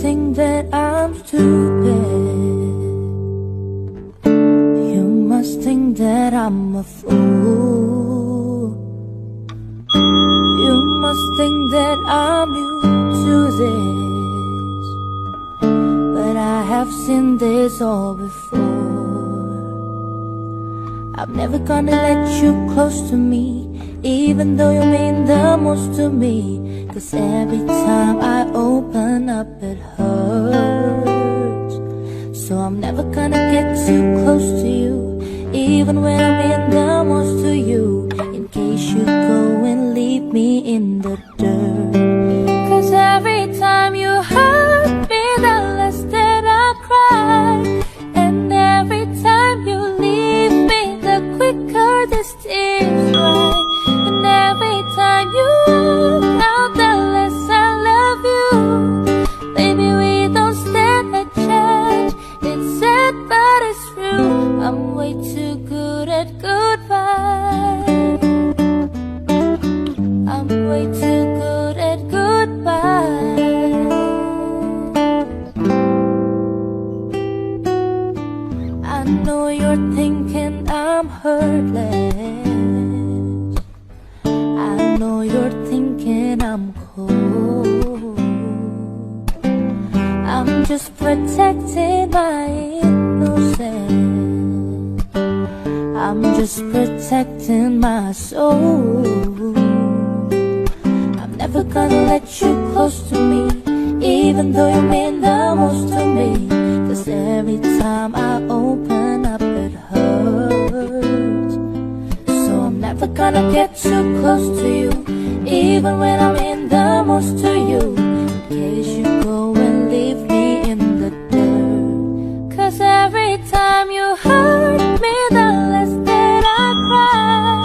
think that I'm stupid. You must think that I'm a fool. You must think that I'm new to this, but I have seen this all before. I'm never gonna let you close to me, even though you mean the most to me. 'Cause every time I open up it hurts. So I'm never gonna get too close to you, even when I mean the most to you, in case you go and leave me in the dirt. 'Cause every time you hurt me, the less that I cry. And every time you leave me, the quicker this tears dry. And every time you walk out, the less I love you. Baby, we don't stand a chance. It's sad but it's true, I'm way too good at goodbye. I'm way too good at goodbye. I know you're thinking I'm heartless. I know you're thinking I'm cold. I'm just protecting my innocence. I'm just protecting my soul. I'm never gonna let you close to me, even though you mean the most to me. 'Cause every time I open up it hurts. So I'm never gonna get too close to you, even when I mean the most to you, in case you go and leave me in the dirt. 'Cause every time you hurt me, the less that I cry.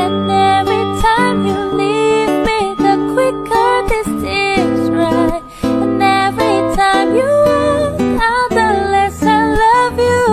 And every time you leave me, the quicker this tears dry. And every time you walk out, the less I love you.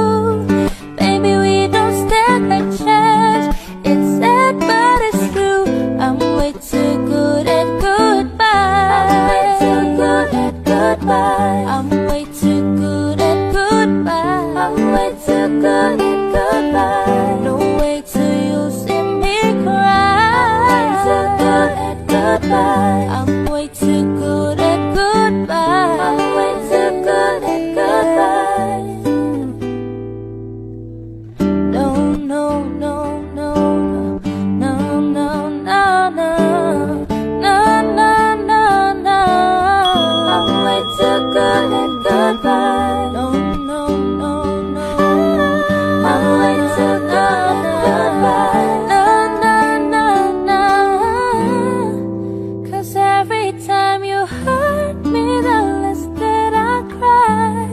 Baby, we don't stand a chance. It's sad but it's true, I'm way too good at goodbye. I'm way too good at goodbye. I'm way too good at goodbye. I'm way too good at goodbye. No way till you see me cry. I'm way too good at goodbye. I'm way too good at goodbye. I'm way too good at goodbye. No, no, no, no, no, no, no, no, no, no, no, no. I'm way too good at goodbye. No, no, no, no. I'm way too good at goodbye. No, no, no, no. 'Cause every time you hurt me, the less that I cry.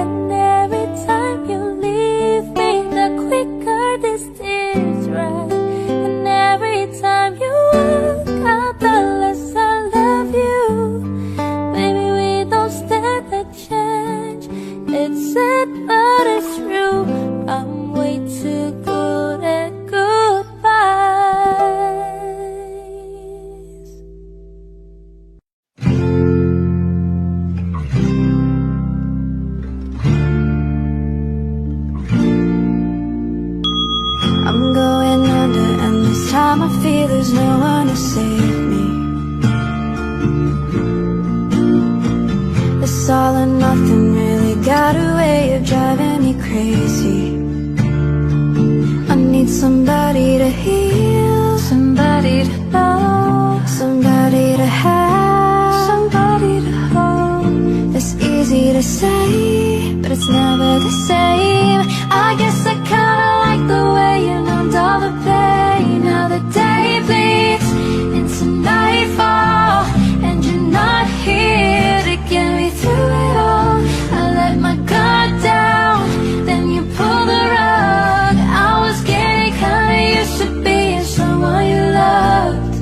And every time you leave me, the quicker this tears dry. And every time you walk out, the less I love you. Baby, we don't stand a chance. It's sad but it's true, I'm way too good at goodbyes. I'm going under, and this time I feel there's no one to save me. This all or nothing really got a way of driving me crazy. I need somebody to heal, somebody to know, somebody to have, somebody to hold. It's easy to say, but it's never the same. I guess I kinda like the way you numbed all the pain. Now the day bleeds into nightfall, and you're not here to get me through it all. I let my guard down, then you pulled the rug. I was getting kinda used to being someone you loved.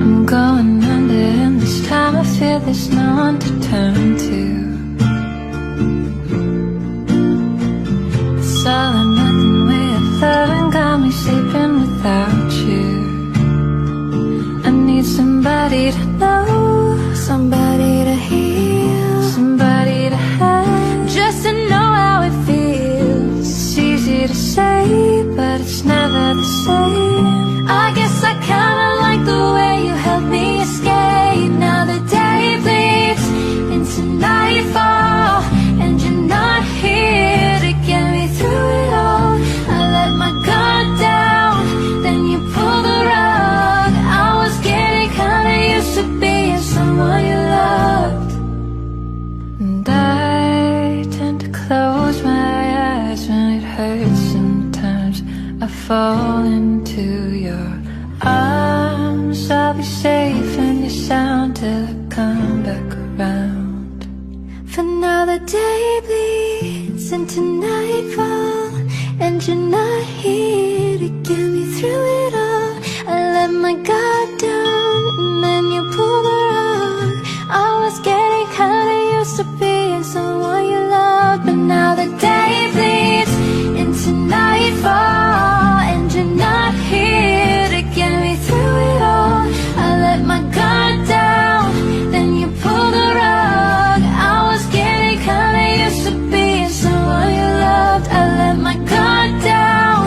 I'm going under, and this time I feel there's no one to turn to. It's all or nothing way of loving got me sleeping without you. I need somebody to know, somebody to hear. kinda like the way you helped me escape. Now the day bleeds into nightfall, and you're not here to get me through it all. I let my guard down, then you pulled the rug. I was getting kinda used to being someone you loved. And I tend to close my eyes when it hurts. Sometimes I fall into your arms. I'll be safe in your sound till I come back around. For now the day bleeds into nightfall, and you're not here to get me through it all. I let my guard down, and then you pulled the rug. I was getting kinda used to being someone you loved. But now the day bleeds into nightfall, and you're not here to get me through it all. I let my guard down, then you pulled the rug. I was getting kinda used to being someone you loved. I let my guard down,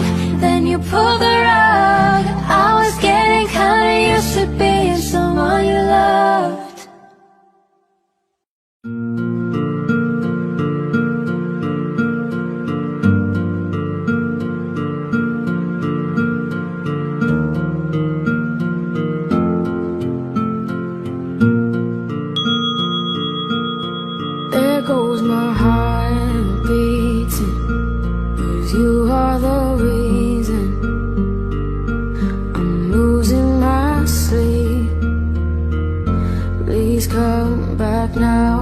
then you pulled the rug. I was getting kinda used to being someone you loved. There goes my heart beating, 'cause you are the reason I'm losing my sleep. Please come back now.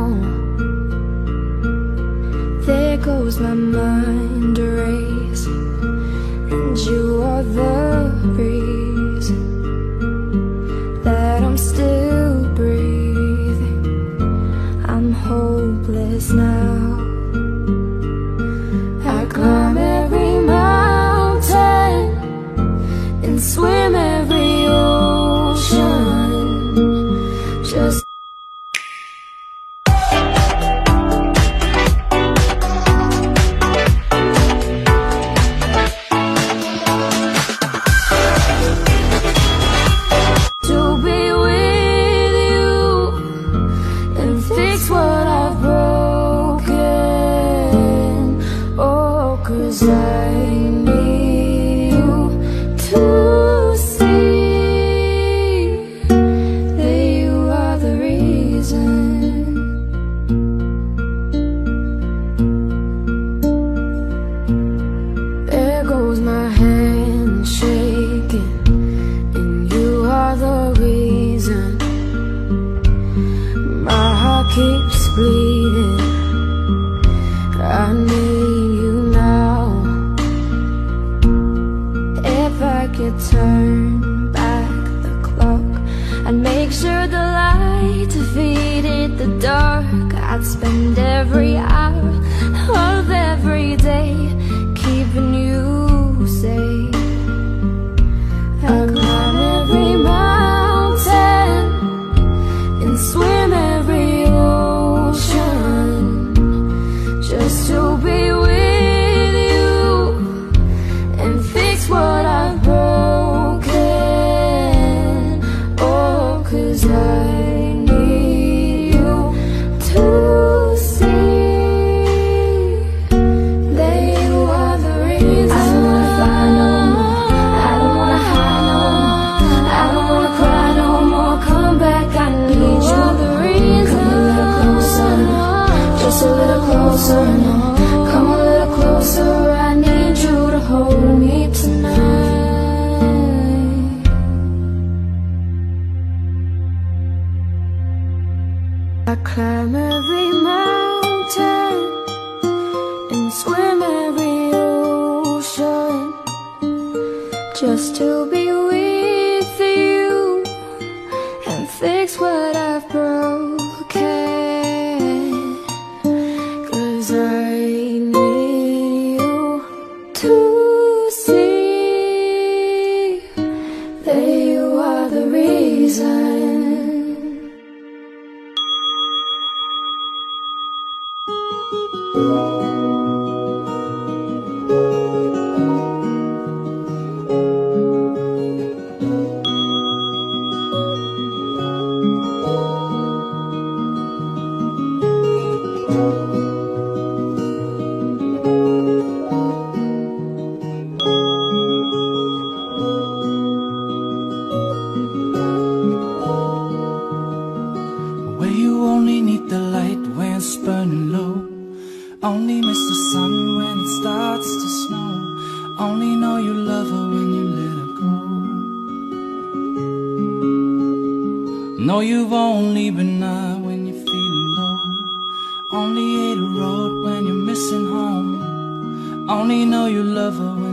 There goes my mind racing, and you are the reason that I'm still breathing. I'm hopeless now. I climb every mountain and swim every ocean, just to be with you and fix what I've broken. Oh, 'cause I need you to see that you are the reason. There goes my hand shaking, and you are the reason. My heart keeps bleeding. I need you now. If I could turn back the clock, I'd make sure the light defeated the dark. I'd spend every hour of every day keeping you safe. I'd climb every mountain and swim every ocean, just to be with you and fix what I've broken. Oh, 'cause I need you to see that you are the reason. I don't wanna fly no more, I don't wanna hide no more, I don't wanna cry no more. Come back, I need you. The reason. Come a little closer, just a little closer. Come a little closer, I need you to hold me tonight. I climb every mountain and swim every ocean, just to be with you and fix what I've broken. 'Cause I need you to see that you are the reason. Only miss the sun when it starts to snow. Only know you love her when you let her go. Know you've only been high when you're feeling low. Only hate a road when you're missing home. Only know you love her when